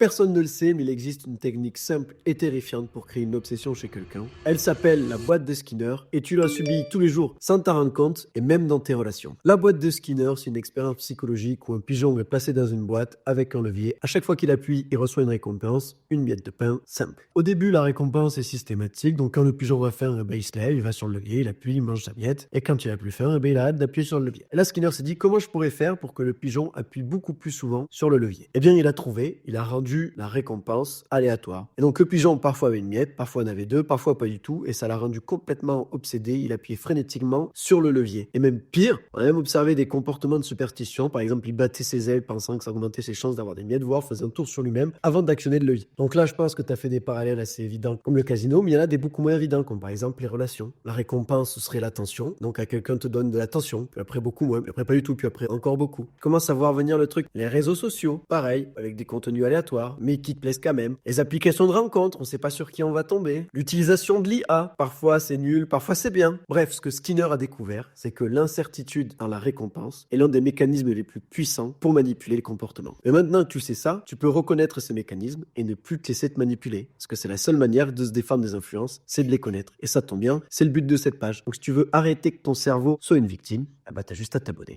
Personne ne le sait, mais il existe une technique simple et terrifiante pour créer une obsession chez quelqu'un. Elle s'appelle la boîte de Skinner et tu la subis tous les jours sans t'en rendre compte et même dans tes relations. La boîte de Skinner, c'est une expérience psychologique où un pigeon est placé dans une boîte avec un levier. À chaque fois qu'il appuie, il reçoit une récompense, une miette de pain simple. Au début, la récompense est systématique, donc quand le pigeon va faim, il se lève, il va sur le levier, il appuie, il mange sa miette, et quand il a plus faim, il a hâte d'appuyer sur le levier. Et là, Skinner s'est dit comment je pourrais faire pour que le pigeon appuie beaucoup plus souvent sur le levier. Eh bien, il a trouvé, il a rendu la récompense aléatoire. Et donc le pigeon parfois avait une miette, parfois en avait deux, parfois pas du tout, et ça l'a rendu complètement obsédé. Il appuyait frénétiquement sur le levier. Et même pire, on a même observé des comportements de superstition. Par exemple, il battait ses ailes pensant que ça augmentait ses chances d'avoir des miettes, voire faisait un tour sur lui-même avant d'actionner le levier. Donc là, je pense que tu as fait des parallèles assez évidents comme le casino, mais il y en a des beaucoup moins évidents, comme par exemple les relations. La récompense, ce serait l'attention. Donc à quelqu'un te donne de l'attention, puis après beaucoup moins, puis après pas du tout, puis après encore beaucoup. Commence à voir venir le truc. Les réseaux sociaux, pareil, avec des contenus aléatoires, mais qui te plaisent quand même. Les applications de rencontres, on sait pas sur qui on va tomber. L'utilisation de l'IA, parfois c'est nul, parfois c'est bien. Bref, ce que Skinner a découvert, c'est que l'incertitude dans la récompense est l'un des mécanismes les plus puissants pour manipuler les comportements. Et maintenant que tu sais ça, tu peux reconnaître ces mécanismes et ne plus te laisser te manipuler. Parce que c'est la seule manière de se défendre des influences, c'est de les connaître. Et ça tombe bien, c'est le but de cette page. Donc si tu veux arrêter que ton cerveau soit une victime, t'as juste à t'abonner.